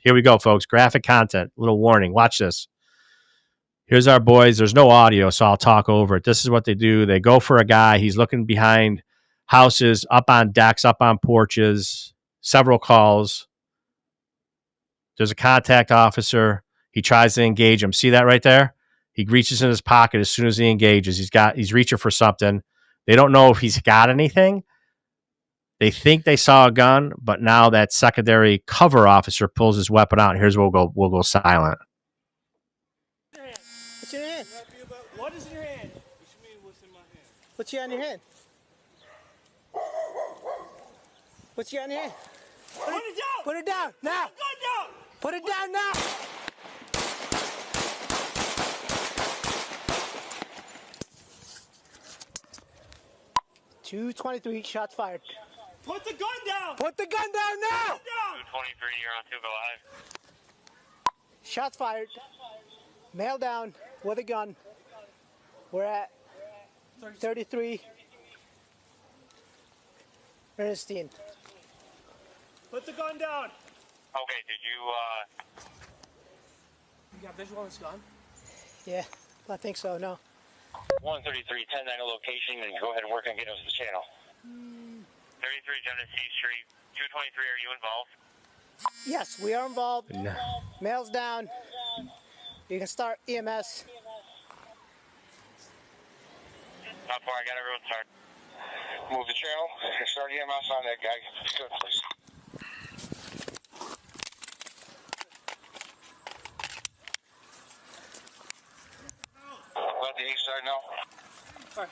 Here we go, folks. Graphic content. Little warning. Watch this. Here's our boys. There's no audio, so I'll talk over it. This is what they do. They go for a guy. He's looking behind houses, up on decks, up on porches, several calls. There's a contact officer. He tries to engage him. See that right there? He reaches in his pocket as soon as he engages. He's reaching for something. They don't know if he's got anything. They think they saw a gun, but now that secondary cover officer pulls his weapon out. Here's where we'll go silent. What's in your hand? What is in your hand? What you mean, what's in my hand? What's in your hand? What's in your hand? Put it down! Put it down now! Put it down! Put it down now! .223 shots fired. Put the gun down! Put the gun down now! 223, you're on 2, go live. Shots fired. Male down with a gun. We're at 33. Ernestine. Put the gun down! Okay, did you, You got visual on this gun? Yeah, I think so, no. 133, 10-9 location, and go ahead and work on getting us the channel. 33 Genesee Street, 223, are you involved? Yes, we are involved. No. Male's down. You can start EMS. Not far, I got everyone start. Move the channel, start EMS on that guy. Good, please. Let the east side know. Sorry.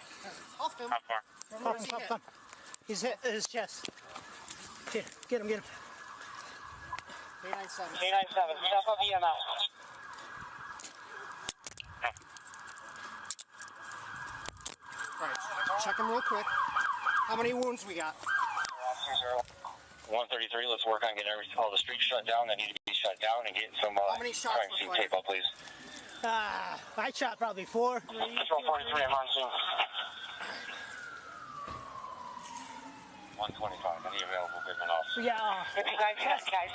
Off him. How far? Off him. He's hit his chest. Here, get him. 897. 897, step up EMS. Alright, check him real quick. How many wounds we got? 133, let's work on getting all the streets shut down that need to be shut down and getting some How many shots crime were scene fired? tape up, please. I shot probably 4. 43, I'm on soon. 125, any available equipment officer. Yeah. If you guys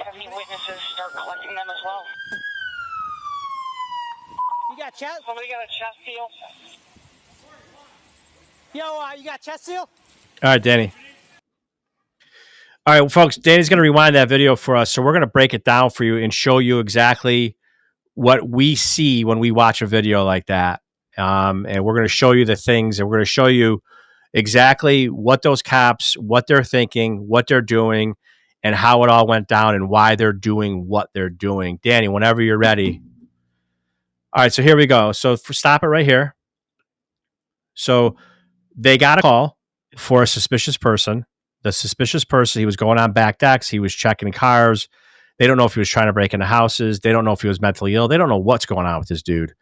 have any witnesses, start collecting them as well. You got chest? Somebody got a chest seal? Yo, you got chest seal? All right, Danny. All right, folks, Danny's going to rewind that video for us. So we're going to break it down for you and show you exactly what we see when we watch a video like that. And we're going to show you the things, and we're going to show you exactly what those cops, what they're thinking, what they're doing, and how it all went down and why they're doing what they're doing. Danny, whenever you're ready. All right, so here we go. So stop it right here. So they got a call for a suspicious person. The suspicious person, he was going on back decks. He was checking cars. They don't know if he was trying to break into houses. They don't know if he was mentally ill. They don't know what's going on with this dude.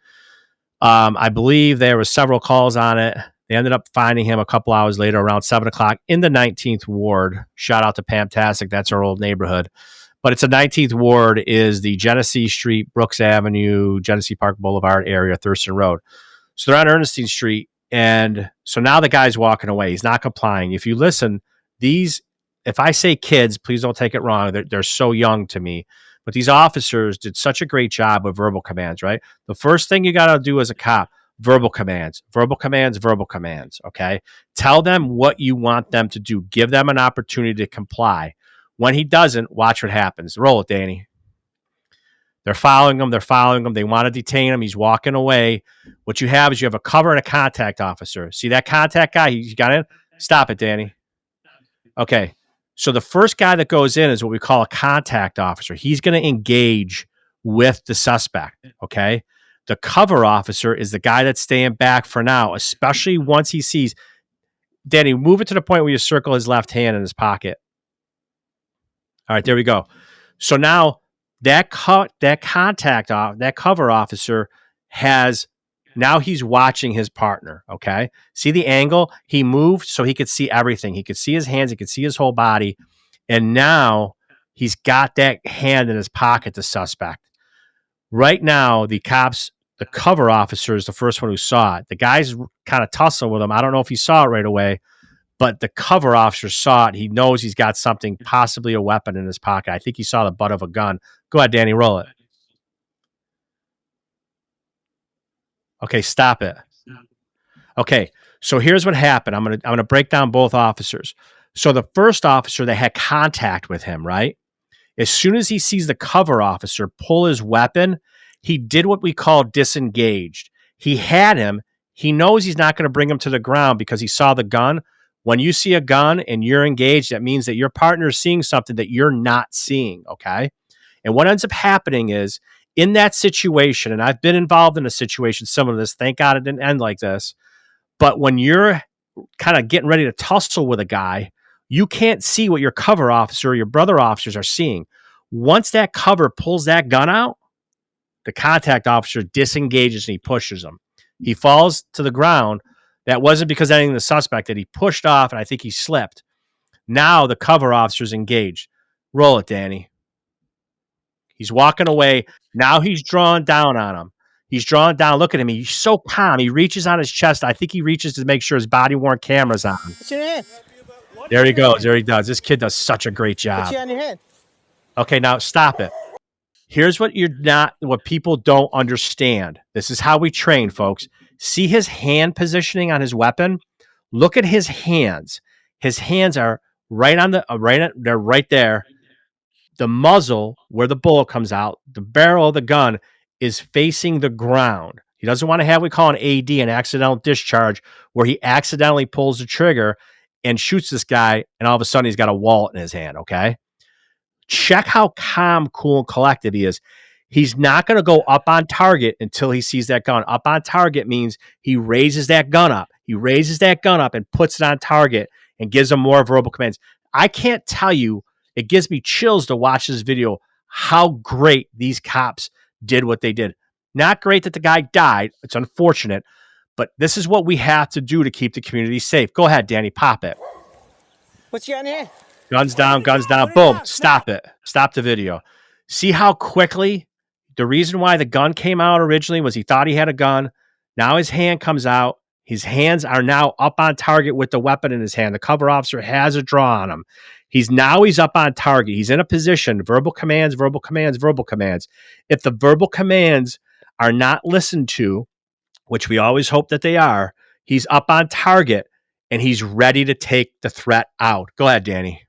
I believe there were several calls on it. They ended up finding him a couple hours later around 7 o'clock in the 19th Ward. Shout out to Pamtastic. That's our old neighborhood. But it's a 19th Ward is the Genesee Street, Brooks Avenue, Genesee Park Boulevard area, Thurston Road. So they're on Ernestine Street. And so now the guy's walking away. He's not complying. If you listen, if I say kids, please don't take it wrong. They're so young to me. But these officers did such a great job with verbal commands, right? The first thing you got to do as a cop, verbal commands, okay? Tell them what you want them to do. Give them an opportunity to comply. When he doesn't, watch what happens. Roll it, Danny. They're following him. They want to detain him. He's walking away. What you have is you have a cover and a contact officer. See that contact guy? He got in? Stop it, Danny. Okay. So the first guy that goes in is what we call a contact officer. He's going to engage with the suspect, okay? The cover officer is the guy that's staying back for now, especially once he sees. Danny, move it to the point where you circle his left hand in his pocket. All right, there we go. So now that cover officer now he's watching his partner, okay? See the angle? He moved so he could see everything. He could see his hands. He could see his whole body. And now he's got that hand in his pocket, the suspect. Right now, the cover officer is the first one who saw it. The guy's kind of tussling with him. I don't know if he saw it right away, but the cover officer saw it. He knows he's got something, possibly a weapon in his pocket. I think he saw the butt of a gun. Go ahead, Danny, roll it. Okay, stop it. Okay, so here's what happened. I'm gonna break down both officers. So the first officer, they had contact with him, right? As soon as he sees the cover officer pull his weapon, he did what we call disengaged. He had him. He knows he's not going to bring him to the ground because he saw the gun. When you see a gun and you're engaged, that means that your partner is seeing something that you're not seeing, okay? And what ends up happening is in that situation, and I've been involved in a situation similar to this, thank God it didn't end like this, but when you're kind of getting ready to tussle with a guy, you can't see what your cover officer or your brother officers are seeing. Once that cover pulls that gun out, the contact officer disengages and he pushes him. He falls to the ground. That wasn't because anything the suspect that he pushed off, and I think he slipped. Now the cover officer's engaged. Roll it, Danny. He's walking away. Now he's drawn down on him. He's drawn down. Look at him. He's so calm. He reaches on his chest. I think he reaches to make sure his body-worn camera's on. What's your hand? There he goes. There he does. This kid does such a great job. What's on your hand? Okay, now stop it. Here's what what people don't understand. This is how we train, folks. See his hand positioning on his weapon? Look at his hands. His hands are right on the they're right there. The muzzle where the bullet comes out, the barrel of the gun is facing the ground. He doesn't want to have what we call an AD, an accidental discharge, where he accidentally pulls the trigger and shoots this guy, and all of a sudden he's got a wallet in his hand, okay? Check how calm, cool, and collected he is. He's not going to go up on target until he sees that gun. Up on target means he raises that gun up. He raises that gun up and puts it on target and gives him more verbal commands. I can't tell you, it gives me chills to watch this video, how great these cops did what they did. Not great that the guy died. It's unfortunate, but this is what we have to do to keep the community safe. Go ahead, Danny, pop it. What's your hand? Guns down, guns down. Boom. Stop it. Stop the video. See how quickly the reason why the gun came out originally was he thought he had a gun. Now his hand comes out. His hands are now up on target with the weapon in his hand. The cover officer has a draw on him. He's up on target. He's in a position. Verbal commands, verbal commands, verbal commands. If the verbal commands are not listened to, which we always hope that they are, he's up on target and he's ready to take the threat out. Go ahead, Danny.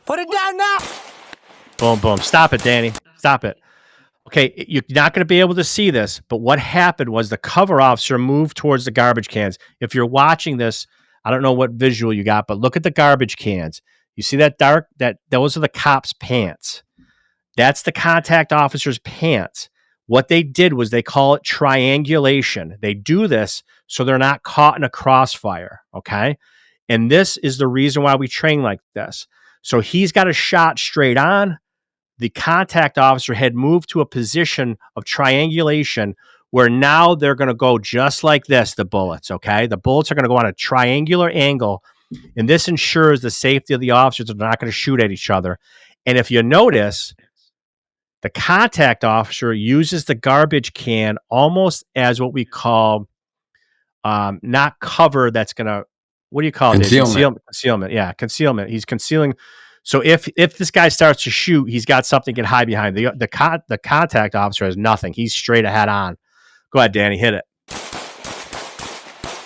Put it down now. Boom, boom. Stop it, Danny. Stop it. Okay, you're not going to be able to see this, but what happened was the cover officer moved towards the garbage cans. If you're watching this, I don't know what visual you got, but look at the garbage cans. You see that dark? Those are the cops' pants. That's the contact officer's pants. What they did was they call it triangulation. They do this so they're not caught in a crossfire, okay? And this is the reason why we train like this. So he's got a shot straight on. The contact officer had moved to a position of triangulation where now they're going to go just like this, the bullets, okay? The bullets are going to go on a triangular angle, and this ensures the safety of the officers. They're not going to shoot at each other. And if you notice, the contact officer uses the garbage can almost as what we call not cover that's going to, what do you call it? Concealment. Yeah, concealment. He's concealing. So if this guy starts to shoot, he's got something to hide behind. The contact officer has nothing. He's straight ahead on. Go ahead, Danny. Hit it.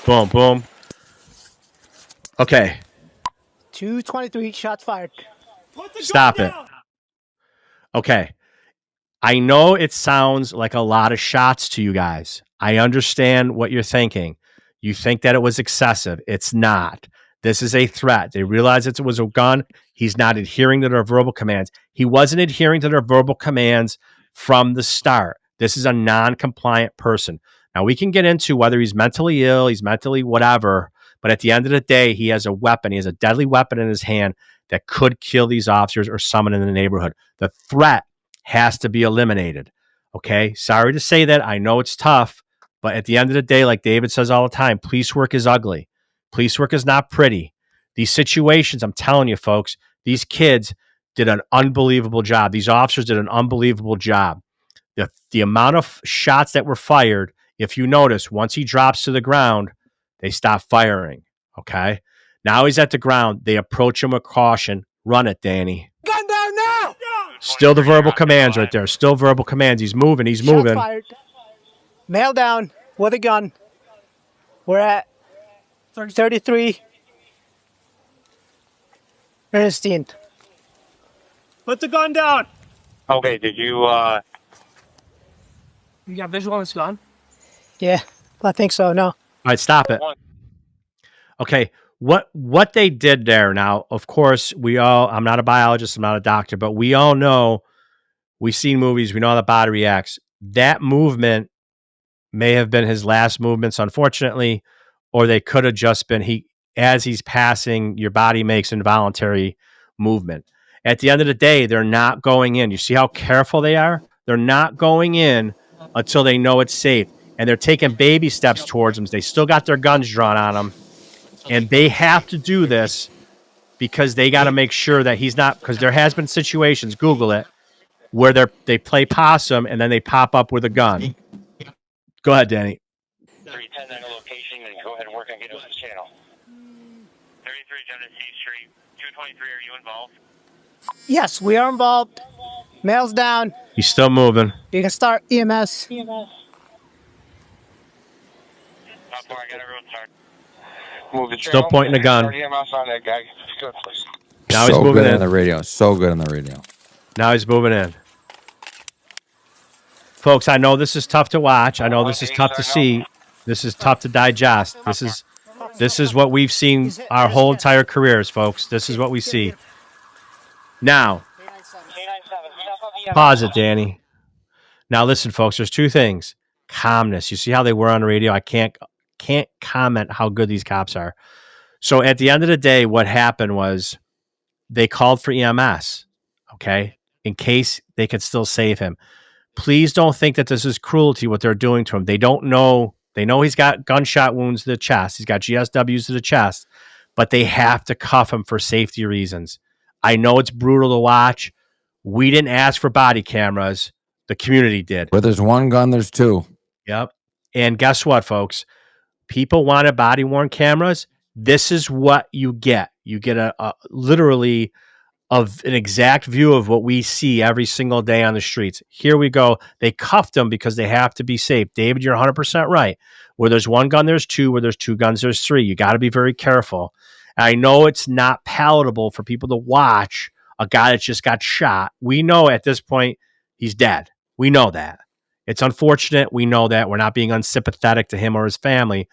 Boom, boom. Okay. 223 shots fired. Stop it. Okay. I know it sounds like a lot of shots to you guys. I understand what you're thinking. You think that it was excessive. It's not. This is a threat. They realized it was a gun. He's not adhering to their verbal commands. He wasn't adhering to their verbal commands from the start. This is a non-compliant person. Now, we can get into whether he's mentally ill, he's mentally whatever, but at the end of the day, he has a weapon. He has a deadly weapon in his hand that could kill these officers or someone in the neighborhood. The threat has to be eliminated. Okay? Sorry to say that. I know it's tough, but at the end of the day, like David says all the time, police work is ugly. Police work is not pretty. These situations, I'm telling you, folks, these kids did an unbelievable job. These officers did an unbelievable job. The amount of shots that were fired, if you notice, once he drops to the ground, they stop firing. Okay? Now he's at the ground. They approach him with caution. Run it, Danny. Gun down now! Still the verbal commands right there. Still verbal commands. He's moving. He's Shots moving. fired. Male down with a gun. We're at 33 Ernestine. Put the gun down. Okay, did you, You got visual on this gun? Yeah, I think so. No. All right, stop it. Okay, what they did there now, of course, I'm not a biologist, I'm not a doctor, but we all know, we've seen movies, we know how the body reacts. That movement may have been his last movements, unfortunately, or they could have just been, as he's passing, your body makes involuntary movement. At the end of the day, they're not going in. You see how careful they are? They're not going in until they know it's safe. And they're taking baby steps towards them. They still got their guns drawn on them. And they have to do this because they got to make sure that he's not, because there has been situations, Google it, where they play possum and then they pop up with a gun. Go ahead, Danny. 310 that location and go ahead and work on getting us the channel. 33 Genesee Street, 223, are you involved? Yes, we are involved. Male's down. He's still moving. You can start EMS. Not far, I got everyone start. Move the Still pointing the gun. EMS on that guy. Good, please. Now he's So moving good in. on the radio. So good on the radio. Now he's moving in. Folks, I know this is tough to watch. I know this is tough to see. This is tough to digest. This is what we've seen our whole entire careers, folks. This is what we see. Now, pause it, Danny. Now listen, folks, there's two things. Calmness. You see how they were on the radio? I can't comment how good these cops are. So at the end of the day, what happened was they called for EMS, okay, in case they could still save him. Please don't think that this is cruelty, what they're doing to him. They don't know. They know he's got gunshot wounds to the chest. He's got GSWs to the chest, but they have to cuff him for safety reasons. I know it's brutal to watch. We didn't ask for body cameras. The community did. Where there's one gun, there's two. Yep. And guess what, folks? People wanted body-worn cameras. This is what you get. You get a literally of an exact view of what we see every single day on the streets. Here we go. They cuffed them because they have to be safe. David, you're 100% right. Where there's one gun, there's two. Where there's two guns, there's three. You got to be very careful. And I know it's not palatable for people to watch a guy that just got shot. We know at this point he's dead. We know that. It's unfortunate. We know that. We're not being unsympathetic to him or his family.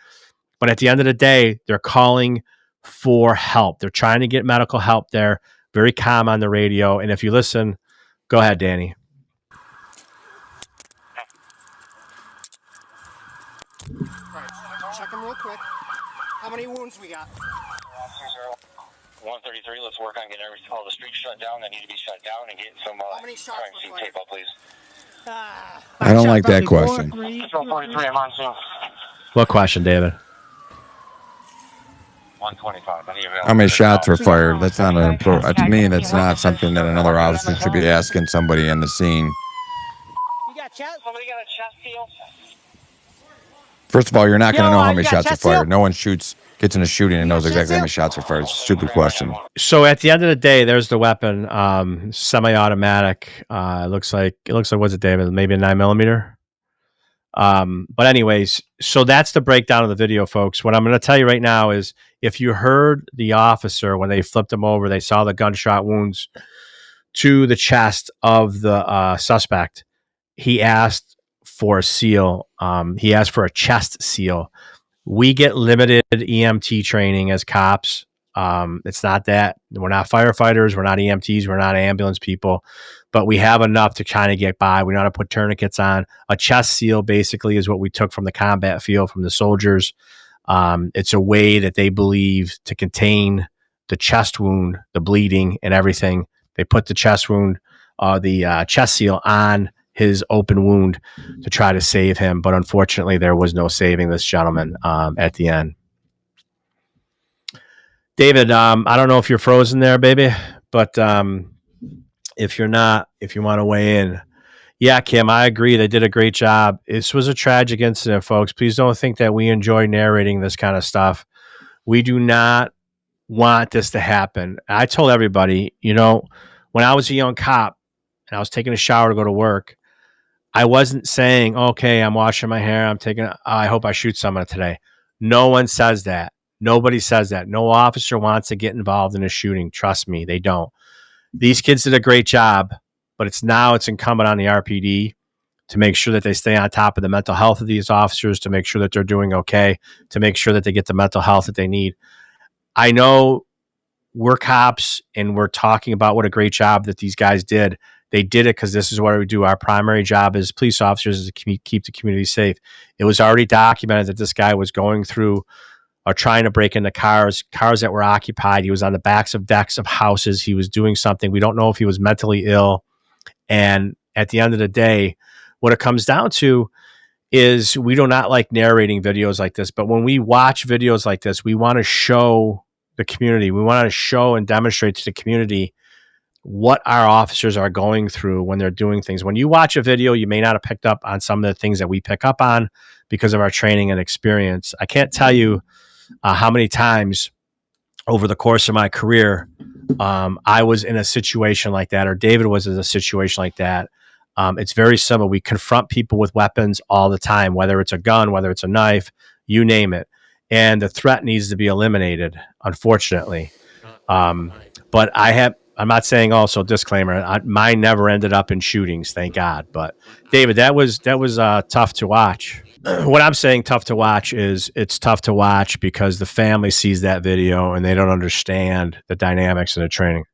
But at the end of the day, they're calling for help. They're trying to get medical help there. Very calm on the radio. And if you listen, go ahead, Danny. Right, check him real quick. How many wounds we got? 133, let's work on getting all the streets shut down that need to be shut down and getting some How many shots crime were scene fired? tape up, please. I don't like that question. 43, I'm on soon. What question, David? 125. How many shots were fired? That's not to me, that's not something that another officer should be asking somebody in the scene. You got chest? Somebody got a chest seal? First of all, you're not going to know how you many got shots are chest seal? fired. No one gets in a shooting and knows chest exactly how many seal? shots are fired. It's a stupid question. So at the end of the day, there's the weapon, semi-automatic. It looks like what's it, David? Maybe a 9mm. But anyways, so that's the breakdown of the video, folks. What I'm going to tell you right now is, if you heard the officer when they flipped him over, they saw the gunshot wounds to the chest of the suspect. He asked for a seal. He asked for a chest seal. We get limited EMT training as cops. It's not that we're not firefighters, we're not EMTs, we're not ambulance people, but we have enough to kind of get by. We know how to put tourniquets on. A chest seal basically is what we took from the combat field, from the soldiers. It's a way that they believe to contain the chest wound, the bleeding and everything. They put the chest wound, the chest seal on his open wound to try to save him. But unfortunately, there was no saving this gentleman at the end. David, I don't know if you're frozen there, baby, but if you're not, if you want to weigh in. Yeah, Kim, I agree. They did a great job. This was a tragic incident, folks. Please don't think that we enjoy narrating this kind of stuff. We do not want this to happen. I told everybody, you know, when I was a young cop and I was taking a shower to go to work, I wasn't saying, okay, I'm washing my hair. I hope I shoot someone today. No one says that. Nobody says that. No officer wants to get involved in a shooting. Trust me, they don't. These kids did a great job, but it's incumbent on the RPD to make sure that they stay on top of the mental health of these officers, to make sure that they're doing okay, to make sure that they get the mental health that they need. I know we're cops and we're talking about what a great job that these guys did. They did it because this is what we do. Our primary job as police officers is to keep the community safe. It was already documented that this guy was going through or trying to break into cars that were occupied. He was on the backs of decks of houses. He was doing something. We don't know if he was mentally ill. And at the end of the day, what it comes down to is we do not like narrating videos like this. But when we watch videos like this, we want to show the community. We want to show and demonstrate to the community what our officers are going through when they're doing things. When you watch a video, you may not have picked up on some of the things that we pick up on because of our training and experience. I can't tell you how many times over the course of my career I was in a situation like that, or David was in a situation like that. It's very simple. We confront people with weapons all the time, whether it's a gun, whether it's a knife, you name it. And the threat needs to be eliminated, unfortunately. But I'm not saying, also disclaimer, mine never ended up in shootings, thank God. But David, that was tough to watch. What I'm saying tough to watch is it's tough to watch because the family sees that video and they don't understand the dynamics and the training.